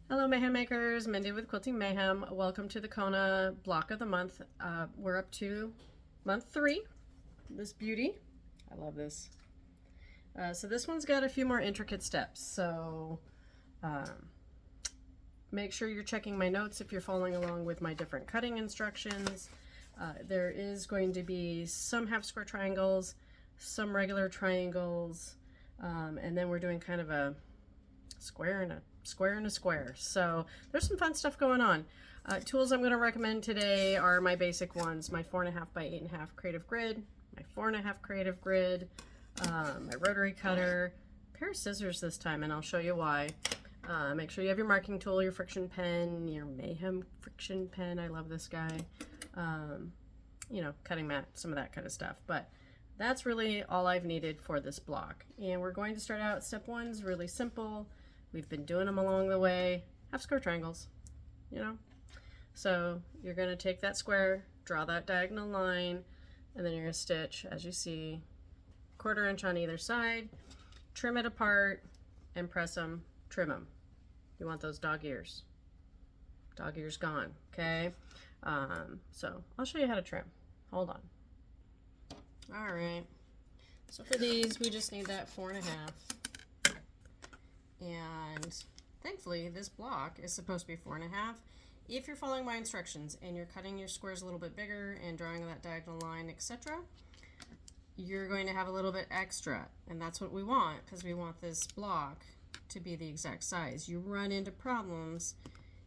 Hello Mayhem Makers, Mindy with Quilting Mayhem. Welcome to the Kona block of the month. We're up to month 3, this beauty. I love this. So this one's got a few more intricate steps, so make sure you're checking my notes if you're following along with my different cutting instructions. There is going to be some half square triangles, some regular triangles, and then we're doing kind of a square and a square. So there's some fun stuff going on. Tools I'm going to recommend today are my basic ones, my 4.5 by 8.5 creative grid, my 4.5 creative grid, my rotary cutter, a pair of scissors this time, and I'll show you why. Make sure you have your marking tool, your friction pen, your Mayhem friction pen. I love this guy. You know, cutting mat, some of that kind of stuff. But that's really all I've needed for this block. And we're going to start out step 1's really simple. We've been doing them along the way. Half square triangles, you know? So you're going to take that square, draw that diagonal line, and then you're going to stitch, as you see, 1/4 inch on either side, trim it apart, and press them, trim them. You want those dog ears. Dog ears gone, okay? So I'll show you how to trim. Hold on. All right. So for these, we just need that 4.5. And thankfully this block is supposed to be 4.5. If you're following my instructions and you're cutting your squares a little bit bigger and drawing that diagonal line, etc., you're going to have a little bit extra, and that's what we want because we want this block to be the exact size. You run into problems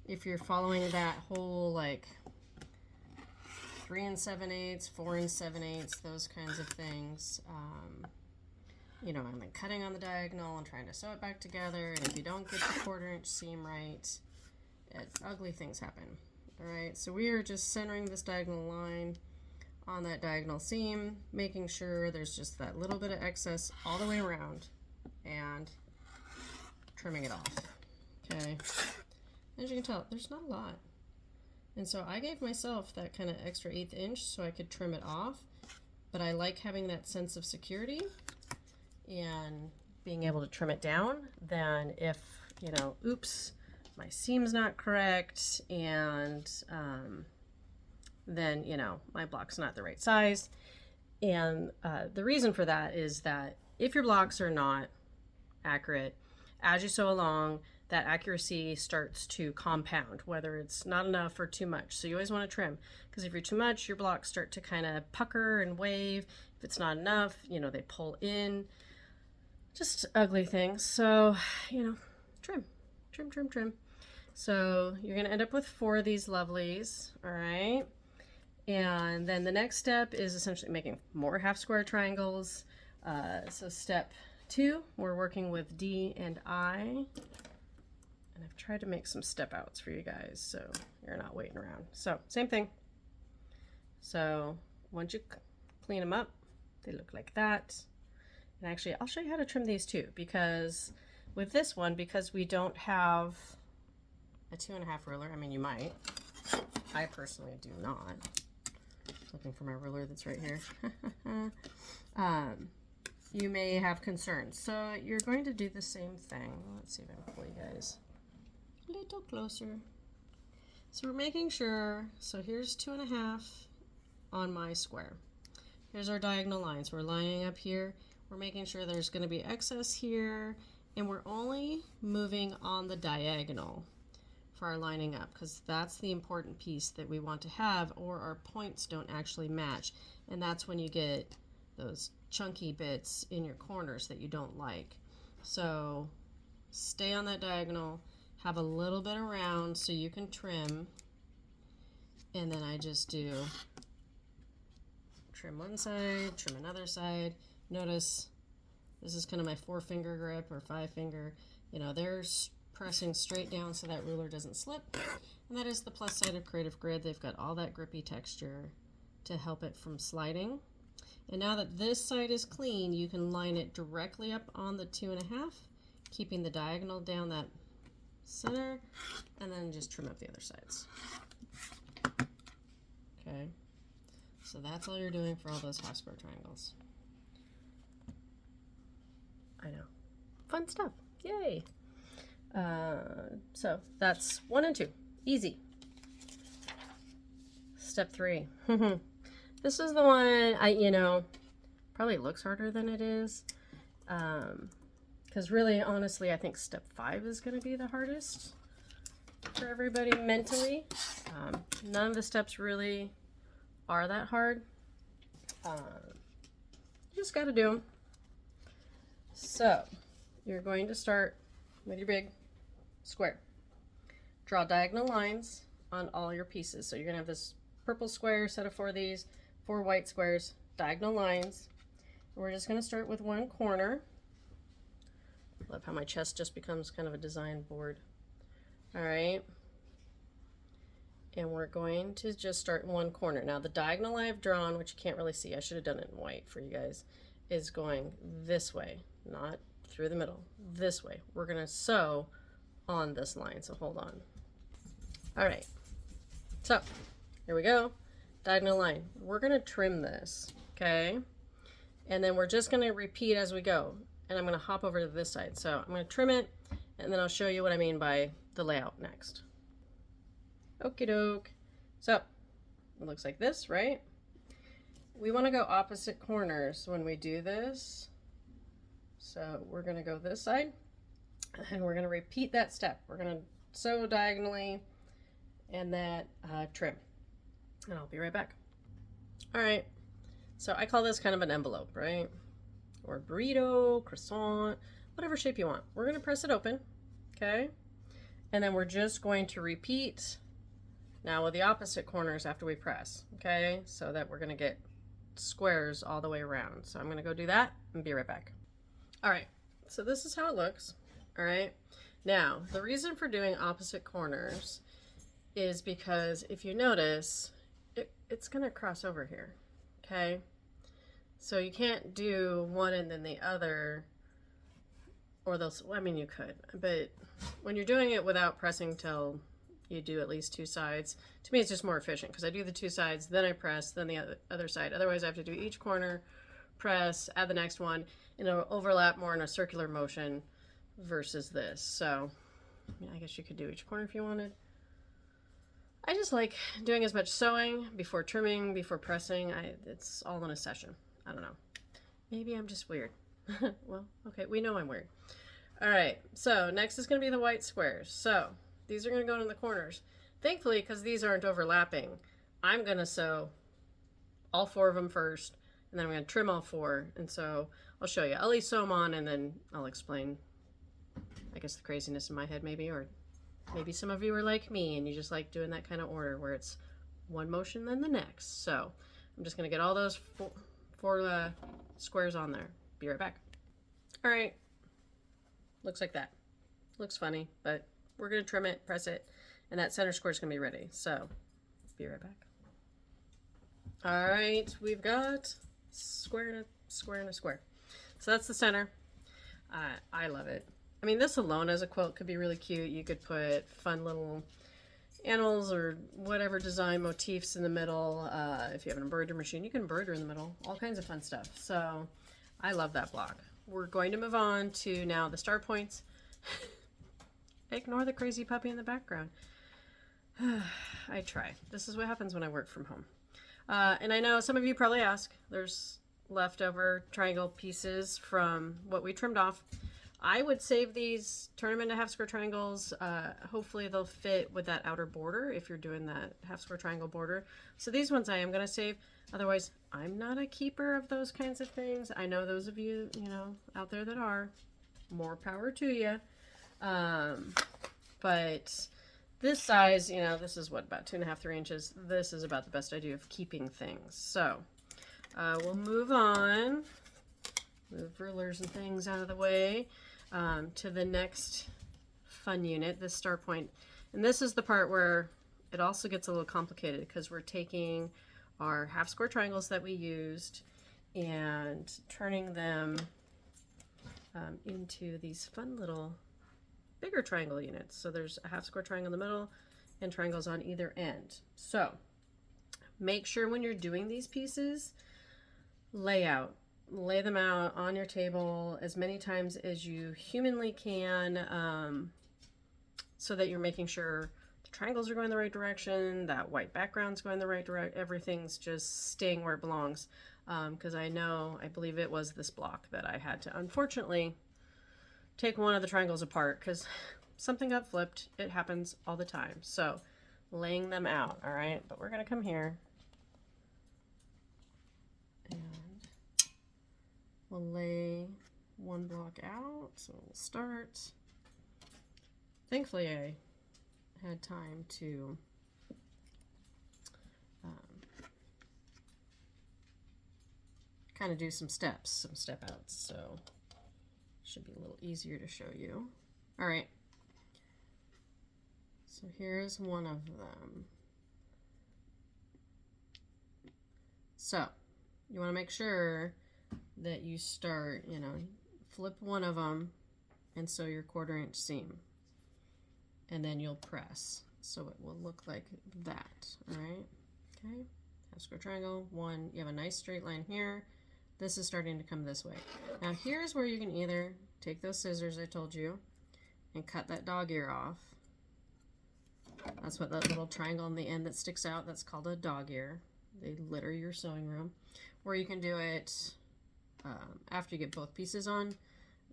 if you're following that whole like 3 7/8, 4 7/8, those kinds of things. You know, I'm like cutting on the diagonal and trying to sew it back together, and if you don't get the 1/4 inch seam right, ugly things happen. All right, so we are just centering this diagonal line on that diagonal seam, making sure there's just that little bit of excess all the way around, and trimming it off. Okay, as you can tell, there's not a lot, and so I gave myself that kind of extra 1/8 inch so I could trim it off, but I like having that sense of security and being able to trim it down than if, you know, oops, my seam's not correct, and then, you know, my block's not the right size. And the reason for that is that if your blocks are not accurate, as you sew along, that accuracy starts to compound, whether it's not enough or too much. So you always want to trim, because if you're too much, your blocks start to kind of pucker and wave. If it's not enough, you know, they pull in. Just ugly things. So, you know, trim. So you're going to end up with 4 of these lovelies, all right? And then the next step is essentially making more half square triangles. So step 2, we're working with D and I. And I've tried to make some step outs for you guys, so you're not waiting around. So same thing. So once you clean them up, they look like that. And actually, I'll show you how to trim these too, because with this one, because we don't have a 2.5 ruler, I mean, you might. I personally do not. Looking for my ruler that's right here. You may have concerns. So you're going to do the same thing. Let's see if I can pull you guys a little closer. So we're making sure, so here's 2.5 on my square. Here's our diagonal lines. We're lining up here. We're making sure there's going to be excess here, and we're only moving on the diagonal for our lining up, because that's the important piece that we want to have, or our points don't actually match, and that's when you get those chunky bits in your corners that you don't like. So stay on that diagonal, have a little bit around so you can trim, and then I just do trim one side, trim another side. Notice this is kind of my 4-finger grip or 5-finger. You know, they're pressing straight down so that ruler doesn't slip. And that is the plus side of Creative Grid. They've got all that grippy texture to help it from sliding. And now that this side is clean, you can line it directly up on the 2.5, keeping the diagonal down that center, and then just trim up the other sides. Okay, so that's all you're doing for all those half square triangles. I know. Fun stuff. Yay. So that's 1 and 2. Easy. Step 3. This is the one probably looks harder than it is. Because really, honestly, I think step 5 is going to be the hardest for everybody mentally. None of the steps really are that hard. You just got to do them. So you're going to start with your big square. Draw diagonal lines on all your pieces. So you're going to have this purple square, set of 4 of these, 4 white squares, diagonal lines. We're just going to start with one corner. Love how my chest just becomes kind of a design board. All right. And we're going to just start in one corner. Now the diagonal I've drawn, which you can't really see, I should have done it in white for you guys, is going this way, not through the middle, this way. We're going to sew on this line, so hold on. All right. So here we go. Diagonal line. We're going to trim this, okay? And then we're just going to repeat as we go. And I'm going to hop over to this side. So I'm going to trim it, and then I'll show you what I mean by the layout next. Okie doke. So it looks like this, right? We want to go opposite corners when we do this. So we're going to go this side, and we're going to repeat that step. We're going to sew diagonally and that trim. And I'll be right back. All right. So I call this kind of an envelope, right? Or burrito, croissant, whatever shape you want. We're going to press it open, okay? And then we're just going to repeat now with the opposite corners after we press, okay? So that we're going to get squares all the way around. So I'm going to go do that and be right back. All right, so this is how it looks, all right? Now, the reason for doing opposite corners is because if you notice, it's going to cross over here, okay? So you can't do one and then the other, or those, I mean, you could, but when you're doing it without pressing till you do at least 2 sides, to me it's just more efficient because I do the 2 sides, then I press, then the other side. Otherwise I have to do each corner, press, add the next one, and it'll overlap more in a circular motion versus this. So yeah, I guess you could do each corner if you wanted. I just like doing as much sewing before trimming, before pressing. It's all in a session. I don't know. Maybe I'm just weird. Well, okay, we know I'm weird. All right, so next is going to be the white squares. So these are going to go in the corners. Thankfully, because these aren't overlapping, I'm going to sew all 4 of them first, and then I'm going to trim all 4. And so I'll show you. I'll at least sew them on, and then I'll explain, I guess, the craziness in my head maybe, or maybe some of you are like me and you just like doing that kind of order where it's one motion then the next. So I'm just going to get all those 4 squares on there. Be right back. All right. Looks like that. Looks funny, but we're going to trim it, press it, and that center square is going to be ready. So be right back. All right. We've got square and a square and a square. So that's the center. I love it. I mean, this alone as a quilt could be really cute. You could put fun little animals or whatever design motifs in the middle. If you have an embroidery machine, you can embroider in the middle. All kinds of fun stuff. So I love that block. We're going to move on to now the star points. Ignore the crazy puppy in the background. I try. This is what happens when I work from home. And I know some of you probably ask, there's leftover triangle pieces from what we trimmed off. I would save these, turn them into half square triangles. Hopefully they'll fit with that outer border if you're doing that half square triangle border. So these ones I am going to save. Otherwise, I'm not a keeper of those kinds of things. I know those of you, out there that are. More power to you. But this size, this is what, about 2.5, 3 inches. This is about the best I do of keeping things. So we'll move on. Move rulers and things out of the way. To the next fun unit, this star point. And this is the part where it also gets a little complicated because we're taking our half square triangles that we used and turning them into these fun little bigger triangle units. So there's a half square triangle in the middle and triangles on either end. So make sure when you're doing these pieces, lay them out on your table as many times as you humanly can. so that you're making sure the triangles are going the right direction, that white background's going the right direction, everything's just staying where it belongs. Because I believe it was this block that I had to unfortunately take one of the triangles apart because something got flipped. It happens all the time. So laying them out, all right? But we're gonna come here and we'll lay one block out. So we'll start. Thankfully, I had time to kind of do some steps, some step outs. So should be a little easier to show you. All right. So here's one of them. So you want to make sure that you start, flip one of them and sew your 1/4 inch seam. And then you'll press. So it will look like that, all right? Okay, half square triangle, one, you have a nice straight line here. This is starting to come this way. Now here's where you can either take those scissors I told you and cut that dog ear off. That's what that little triangle on the end that sticks out, that's called a dog ear. They litter your sewing room. Or you can do it after you get both pieces on.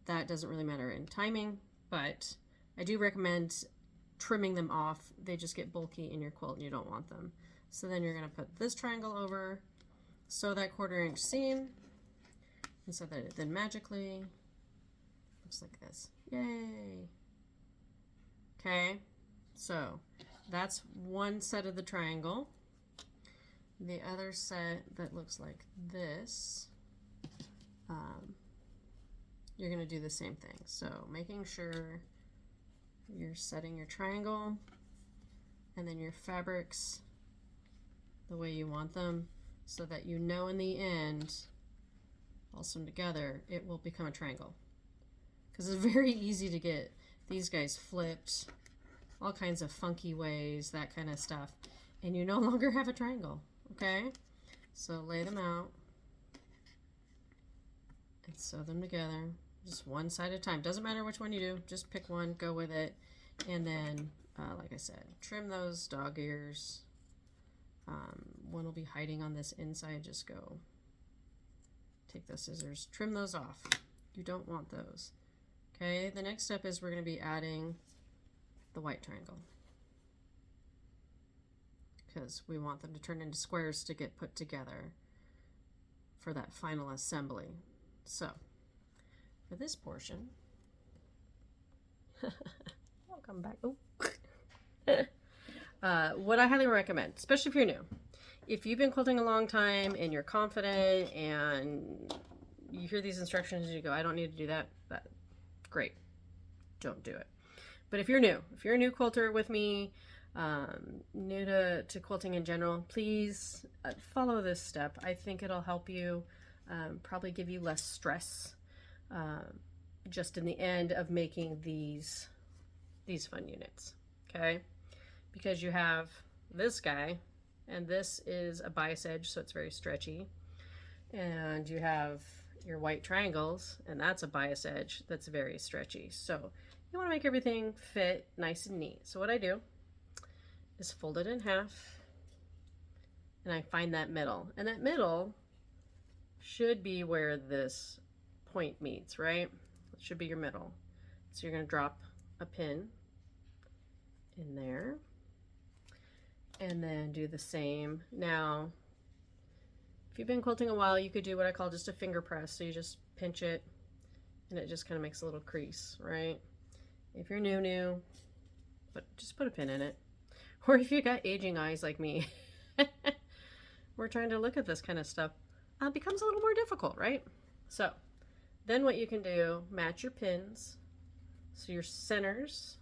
That doesn't really matter in timing, but I do recommend trimming them off. They just get bulky in your quilt and you don't want them. So then you're going to put this triangle over, sew that 1/4 inch seam, and so that it then magically looks like this. Yay! Okay, so that's one set of the triangle. The other set that looks like this, you're going to do the same thing. So making sure you're setting your triangle and then your fabrics the way you want them so that in the end, all sewn together, it will become a triangle. Because it's very easy to get these guys flipped, all kinds of funky ways, that kind of stuff, and you no longer have a triangle, okay? So lay them out and sew them together, just one side at a time. Doesn't matter which one you do, just pick one, go with it, and then, like I said, trim those dog ears. One will be hiding on this inside, just go take those scissors, trim those off. You don't want those. Okay, the next step is we're going to be adding the white triangle because we want them to turn into squares to get put together for that final assembly. So for this portion, I'll come back. Oh. What I highly recommend, especially if you're new, if you've been quilting a long time and you're confident and you hear these instructions and you go, I don't need to do that, great, don't do it. But if you're a new quilter with me, new to quilting in general, please follow this step. I think it'll help you, probably give you less stress just in the end of making these fun units, okay? Because you have this guy, and this is a bias edge, so it's very stretchy. And you have your white triangles, and that's a bias edge that's very stretchy. So you want to make everything fit nice and neat. So what I do is fold it in half, and I find that middle. And that middle should be where this point meets, right? It should be your middle. So you're going to drop a pin in there, and then do the same. Now, if you've been quilting a while, you could do what I call just a finger press. So you just pinch it, and it just kind of makes a little crease, right? If you're new, but just put a pin in it. Or if you got aging eyes like me, we're trying to look at this kind of stuff, becomes a little more difficult, right? So then what you can do, match your pins. So your centers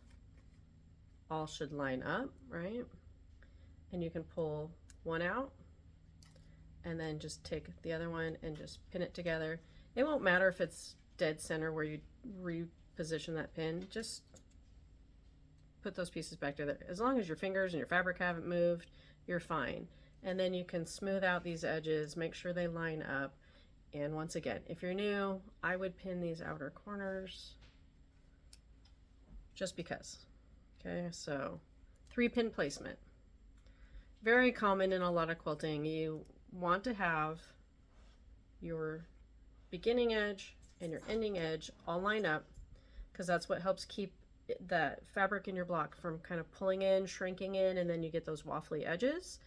all should line up, right? And you can pull one out and then just take the other one and just pin it together. It won't matter if it's dead center where you reposition that pin, just put those pieces back together. As long as your fingers and your fabric haven't moved, you're fine. And then you can smooth out these edges, make sure they line up. And once again, if you're new, I would pin these outer corners just because. Okay, so 3-pin placement. Very common in a lot of quilting. You want to have your beginning edge and your ending edge all line up, because that's what helps keep that fabric in your block from kind of pulling in, shrinking in, and then you get those waffly edges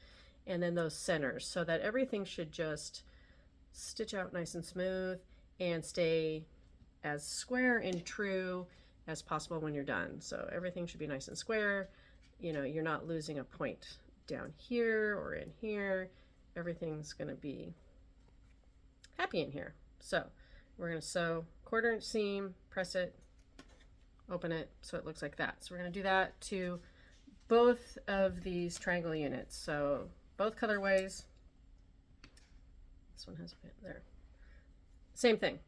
and then those centers, so that everything should just stitch out nice and smooth and stay as square and true as possible when you're done. So everything should be nice and square. You know, you're not losing a point down here or in here. Everything's going to be happy in here. So we're going to sew 1/4 inch seam, press it, open it so it looks like that. So we're going to do that to both of these triangle units. So both colorways. This one has a pin there. Same thing.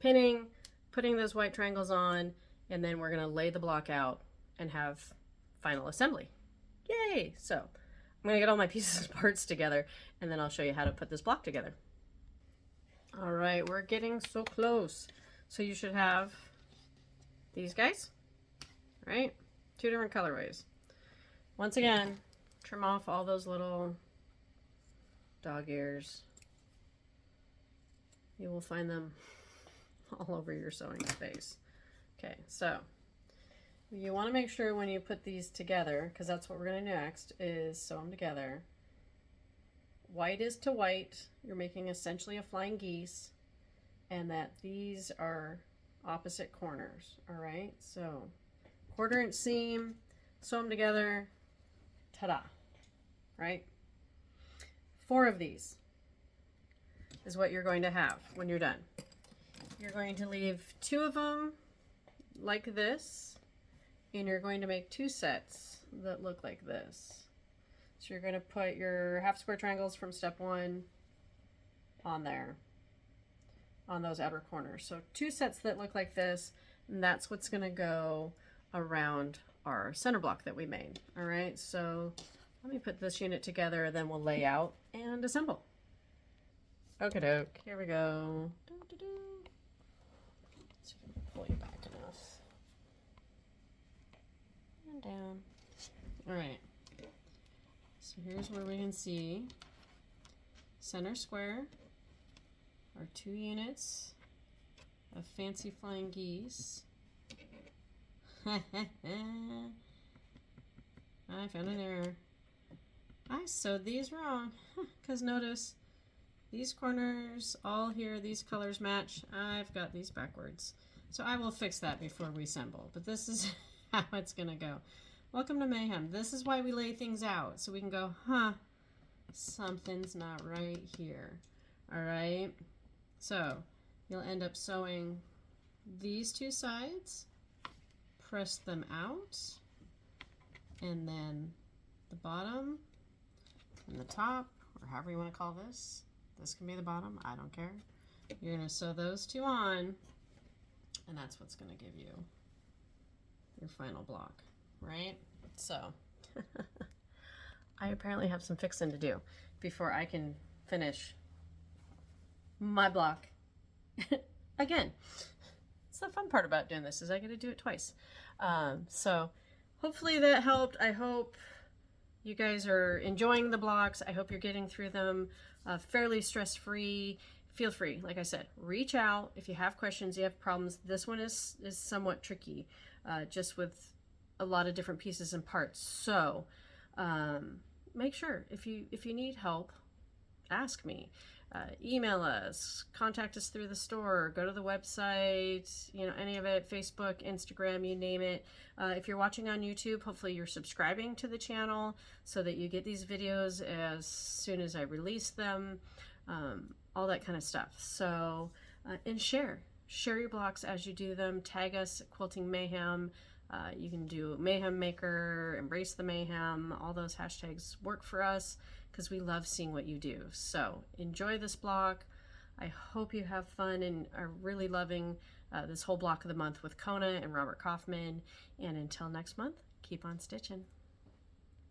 Pinning, putting those white triangles on, and then we're going to lay the block out and have final assembly. Yay! So I'm going to get all my pieces and parts together, and then I'll show you how to put this block together. All right, we're getting so close. So you should have these guys, right? 2 different colorways. Once again, trim off all those little dog ears. You will find them all over your sewing space. Okay, so you want to make sure when you put these together, because that's what we're going to do next, is sew them together. White is to white. You're making essentially a flying geese, and that these are opposite corners. All right, so 1/4 inch seam, sew them together, ta-da, right? 4 of these is what you're going to have when you're done. You're going to leave 2 of them like this, and you're going to make 2 sets that look like this. So you're going to put your half square triangles from step 1 on there, on those outer corners. So 2 sets that look like this, and that's what's going to go around our center block that we made. All right, so let me put this unit together, then we'll lay out and assemble. Okie doke, here we go. Let's see if I can pull you back enough. And down. All right. So here's where we can see center square, our 2 units of fancy flying geese. I found an error. I sewed these wrong, because notice these corners all here, these colors match. I've got these backwards. So I will fix that before we assemble, but this is how it's gonna go. Welcome to Mayhem. This is why we lay things out, so we can go, huh, something's not right here. All right, so you'll end up sewing these 2 sides, press them out, and then the bottom and the top, or however you want to call this. This can be the bottom, I don't care. You're going to sew those 2 on, and that's what's going to give you your final block, right? So I apparently have some fixing to do before I can finish my block again. It's the fun part about doing this, is I get to do it twice. So hopefully that helped. I hope you guys are enjoying the blocks. I hope you're getting through them fairly stress-free. Feel free, like I said, reach out if you have questions, you have problems. This one is somewhat tricky, just with a lot of different pieces and parts. So make sure if you need help, ask me. Email us, contact us through the store, go to the website, you know, any of it, Facebook, Instagram, you name it. If you're watching on YouTube, hopefully you're subscribing to the channel so that you get these videos as soon as I release them, all that kind of stuff. So, and share your blocks as you do them. Tag us at Quilting Mayhem. You can do Mayhem Maker, Embrace the Mayhem. All those hashtags work for us, because we love seeing what you do. So enjoy this block. I hope you have fun and are really loving this whole block of the month with Kona and Robert Kaufman. And until next month, keep on stitching.